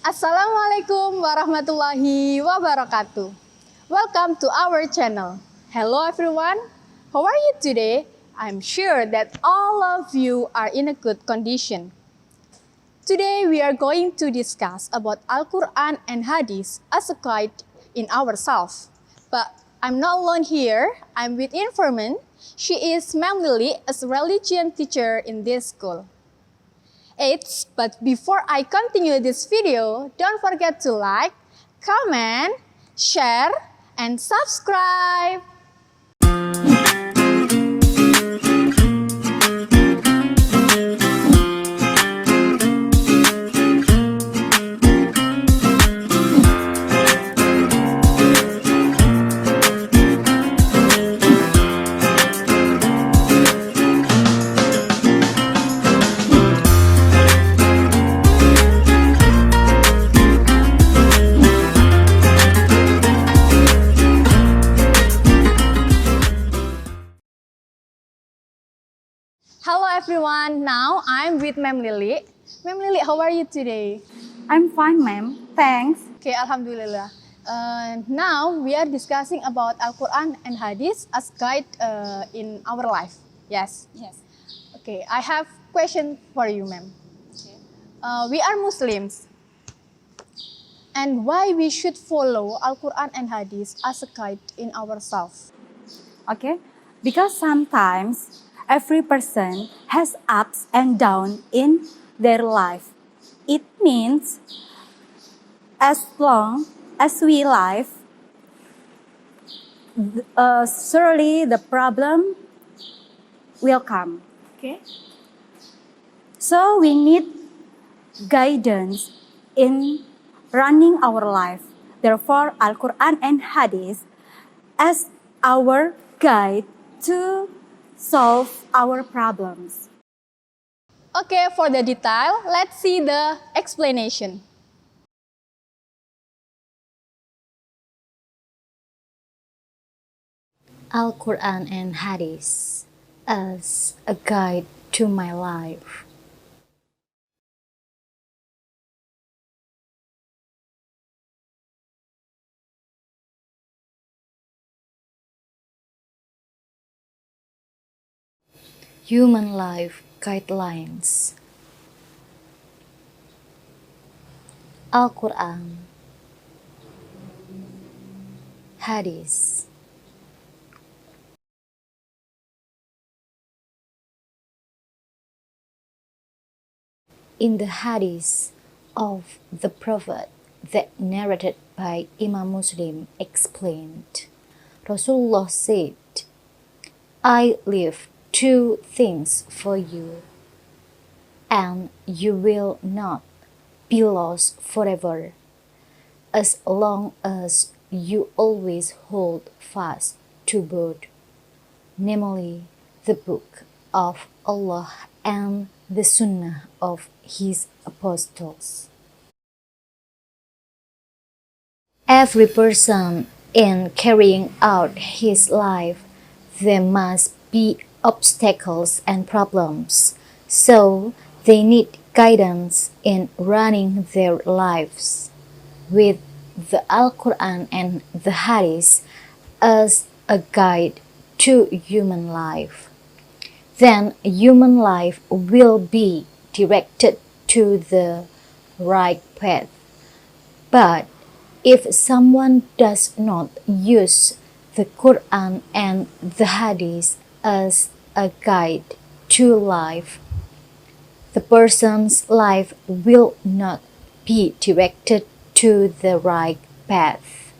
Assalamualaikum warahmatullahi wabarakatuh. Welcome to our channel. Hello everyone, how are you today? I'm sure that all of you are in a good condition. Today we are going to discuss about Al-Qur'an and Hadist as a guide in ourselves. But I'm not alone here, I'm with informant. She is Ma'am Lily, as a religion teacher in this school. But before I continue this video, don't forget to like, comment, share, and subscribe. Hello everyone, now I'm with Ma'am Lily. Ma'am Lily, how are you today? I'm fine, ma'am. Thanks. Okay, Alhamdulillah. Now we are discussing about Al-Quran and Hadith as guide in our life. Yes? Yes. Okay, I have question for you, ma'am. Okay. We are Muslims. And why we should follow Al-Quran and Hadith as a guide in ourselves? Okay. Because sometimes every person has ups and downs in their life. It means as long as we live, surely the problem will come. Okay. So we need guidance in running our life. Therefore, Al-Quran and Hadith as our guide to solve our problems. Okay, for the detail, let's see the explanation. Al-Qur'an and Hadith as a guide to my life. Human life guidelines. Al-Qur'an, Hadith. In the Hadith of the Prophet that narrated by Imam Muslim explained, Rasulullah said, I leave two things for you, and you will not be lost forever, as long as you always hold fast to both, namely the Book of Allah and the sunnah of His apostles. Every person, in carrying out his life, there must be obstacles and problems, so they need guidance in running their lives. With the Al-Quran and the Hadith as a guide to human life, then human life will be directed to the right path. But if someone does not use the Quran and the Hadith as a guide to life, the person's life will not be directed to the right path.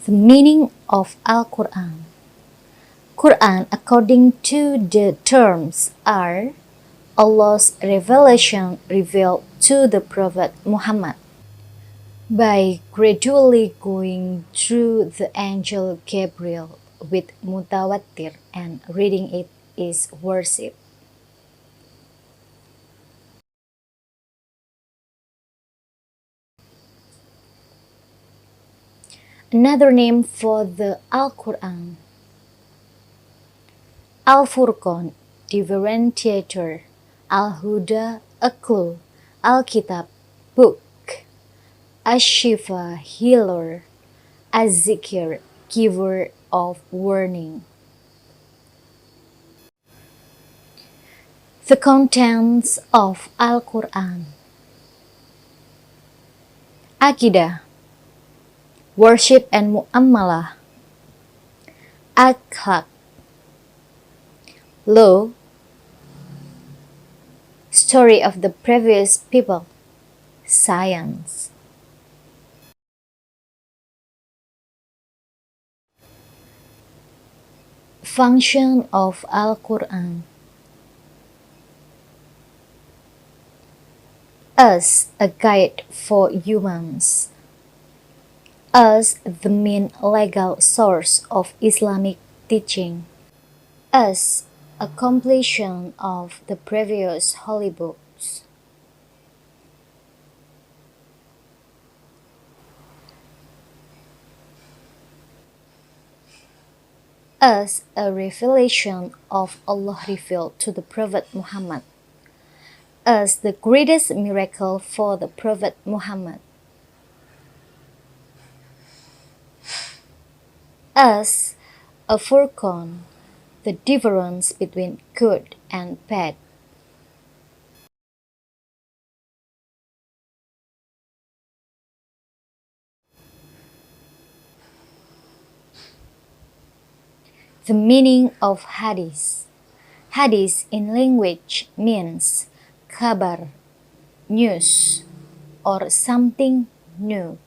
The meaning of Al-Quran. Quran, according to the terms, are Allah's revelation revealed to the Prophet Muhammad by gradually going through the angel Gabriel with mutawatir, and reading it is worship. Another name for the Al-Qur'an. Al-Furqan, differentiator. Al-Huda, a clue. Al-Kitab, book. Ash-Shifa, healer. Az-Zikr, giver of warning. The contents of Al-Qur'an. Aqidah, worship and mu'amalah. Akhlaq, law, story of the previous people. Science. Function of Al-Qur'an. As a guide for humans. As the main legal source of Islamic teaching. As a completion of the previous holy books. As a revelation of Allah revealed to the Prophet Muhammad. As the greatest miracle for the Prophet Muhammad. As a furqan, the difference between good and bad. The meaning of hadith. Hadith in language means khabar, news, or something new.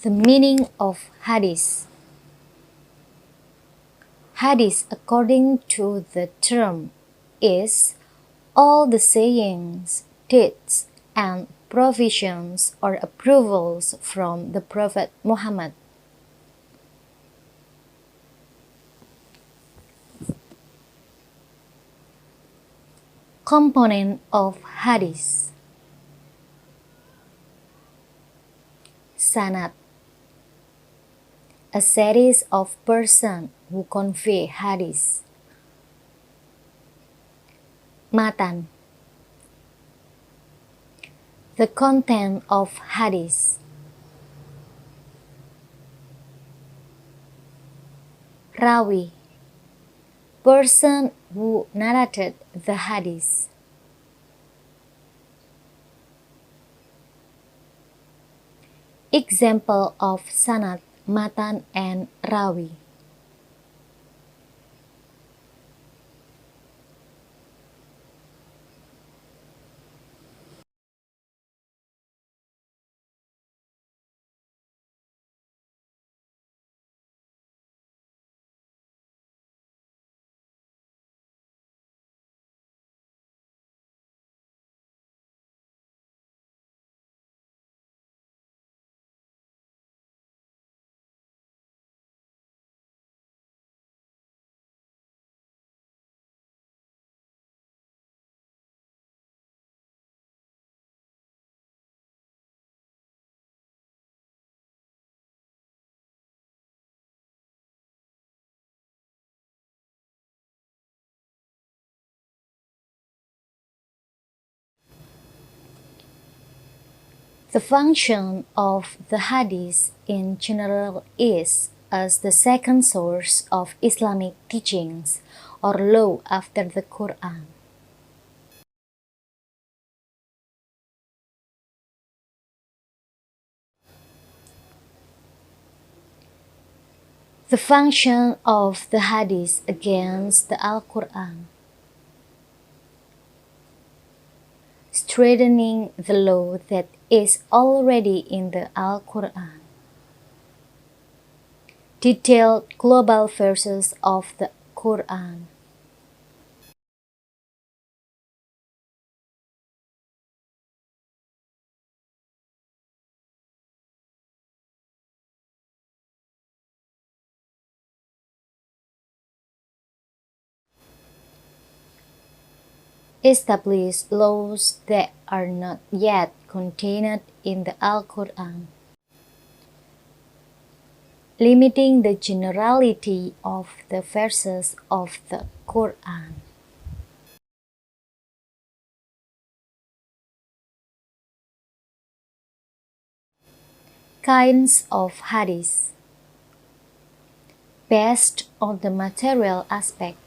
The meaning of hadith. Hadith, according to the term, is all the sayings, deeds, and provisions or approvals from the Prophet Muhammad. Component of hadith. Sanad, a series of persons who convey hadith. Matan, the content of hadith. Rawi, person who narrated the hadith. Example of sanad, matan, and rawi. The function of the hadith in general is as the second source of Islamic teachings or law after the Qur'an. The function of the hadith against the Al-Qur'an. Strengthening the law that is already in the Al-Qur'an. Detailed global verses of the Qur'an. establish laws that are not yet contained in the Al-Qur'an, limiting the generality of the verses of the Qur'an. Kinds of hadith. Based on the material aspect.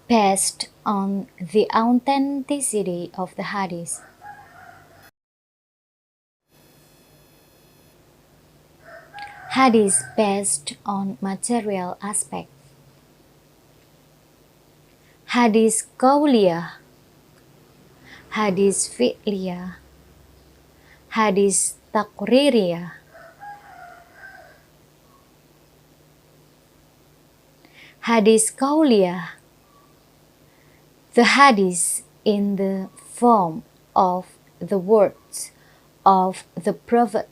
Based on the authenticity of the hadith. Hadith based on material aspect. Hadith qauliyah, hadith fi'liyah, hadith taqririyah. Hadith qauliyah, the hadith in the form of the words of the Prophet,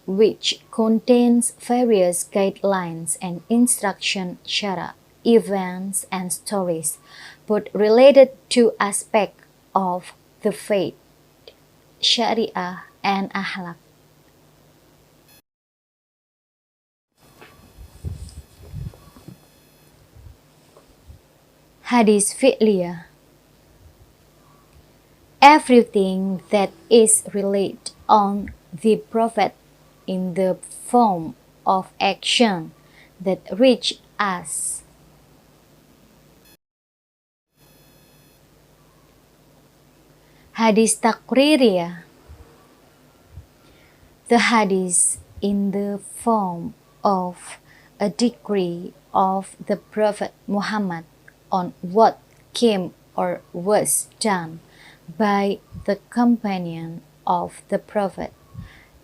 which contains various guidelines and instruction syara, events and stories, both related to aspects of the faith, syariah and akhlaq. Hadith fi'liyah. Everything that is related on the Prophet in the form of action that reach us. Hadith taqririyah. The hadith in the form of a decree of the Prophet Muhammad on what came or was done by the companion of the Prophet,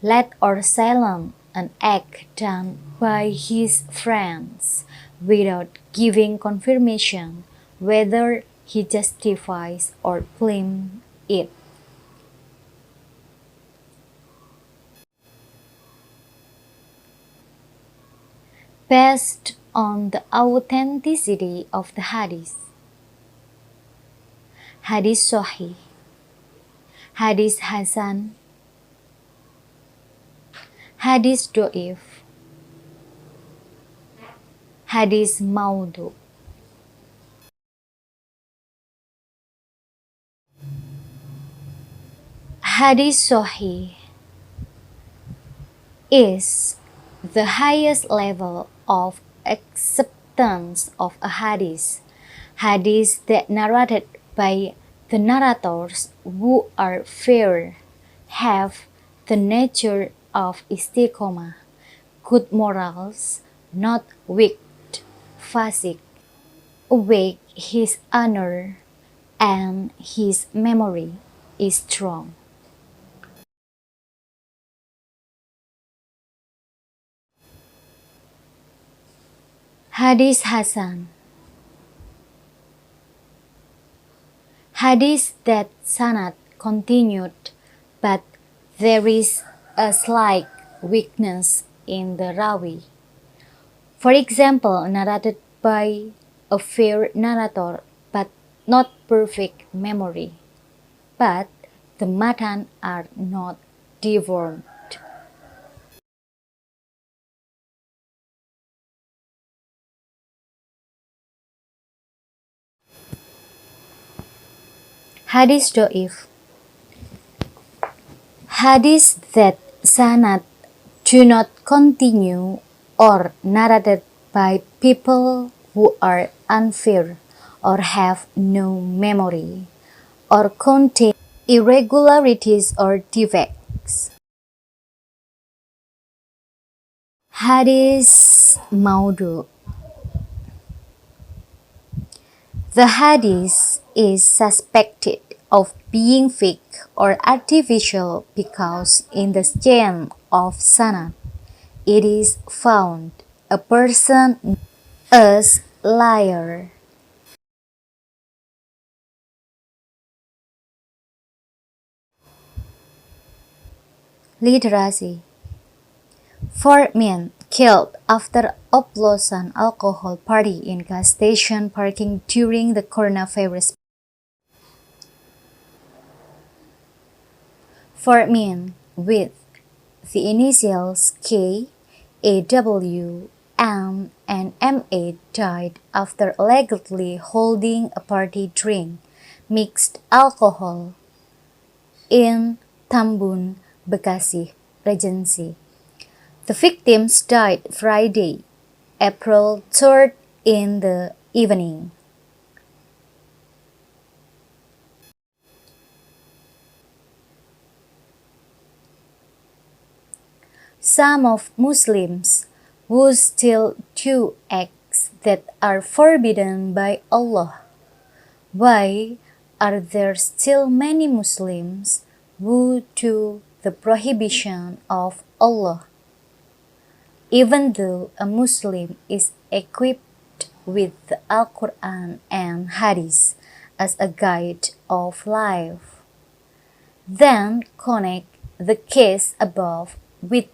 let or silent an act done by his friends without giving confirmation whether he justifies or blames it. Based on the authenticity of the hadith. Hadith sahih, hadith hasan, hadith do'if, hadith maudu. Hadith sahih is the highest level of acceptance of a hadith. Hadith that narrated by the narrators who are fair, have the nature of istiqomah, good morals, not wicked, fasik, awake his honor, and his memory is strong. Hadith hasan. Hadith that sanad continued, but there is a slight weakness in the rawi. For example, narrated by a fair narrator, but not perfect memory. But the matan are not deformed. Hadith do'if. Hadith that sanad do not continue or narrated by people who are unfair or have no memory or contain irregularities or defects. Hadith maudu. The hadith is suspected of being fake or artificial because in the chain of sanad it is found a person as liar. Literasi. 4 men killed after oplosan alcohol party in gas station parking during the coronavirus. Four men with the initials K, AW, M, and MA died after allegedly holding a party drink mixed alcohol in Tambun, Bekasi, Regency. The victims died Friday, April 3rd in the evening. Some of Muslims who still do acts that are forbidden by Allah. Why are there still many Muslims who do the prohibition of Allah? Even though a Muslim is equipped with the Al-Qur'an and Hadist as a guide of life, then connect the case above with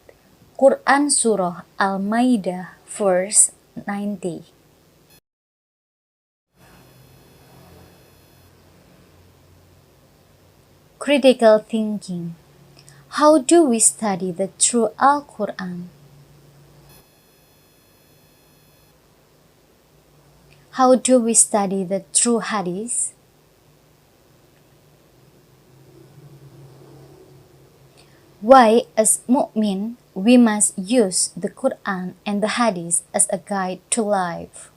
Quran Surah Al-Maidah verse 90. Critical thinking. How do we study the true Al-Qur'an? How do we study the true Hadith? Why, as mu'min, we must use the Quran and the Hadith as a guide to life.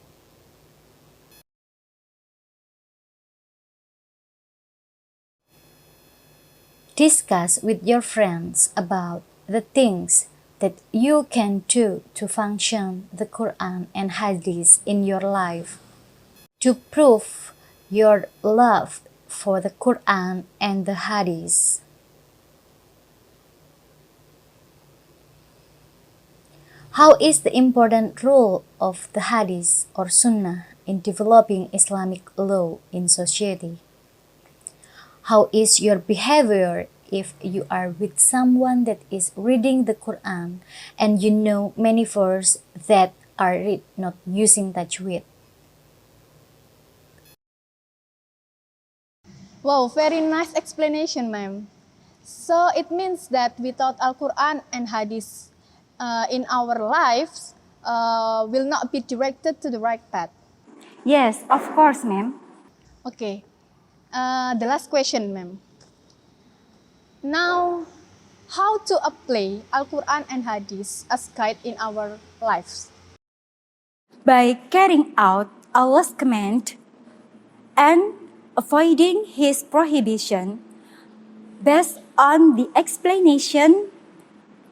Discuss with your friends about the things that you can do to function the Quran and Hadith in your life, to prove your love for the Quran and the Hadith. How is the important role of the Hadith or Sunnah in developing Islamic law in society? How is your behavior if you are with someone that is reading the Quran and you know many verses that are read not using tajweed? Wow, very nice explanation, ma'am. So it means that without Al-Quran and Hadith in our lives, will not be directed to the right path. Yes, of course, ma'am. Okay, the last question, ma'am. Now, how to apply Al-Quran and Hadith as guide in our lives? By carrying out Allah's command and avoiding His prohibition based on the explanation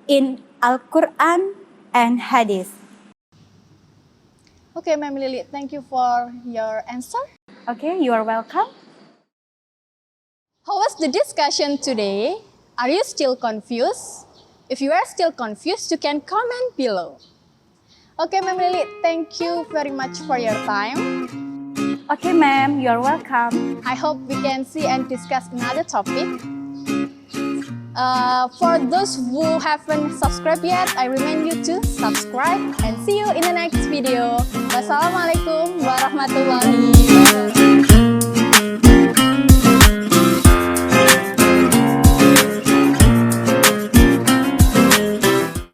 in Al-Qur'an and Hadith. Okay, Ma'am Lily, thank you for your answer. Okay, you are welcome. How was the discussion today? Are you still confused? If you are still confused, you can comment below. Okay, Ma'am Lily, thank you very much for your time. Okay, ma'am, you are welcome. I hope we can see and discuss another topic. For those who haven't subscribed yet, I remind you to subscribe and see you in the next video. Wassalamualaikum warahmatullahi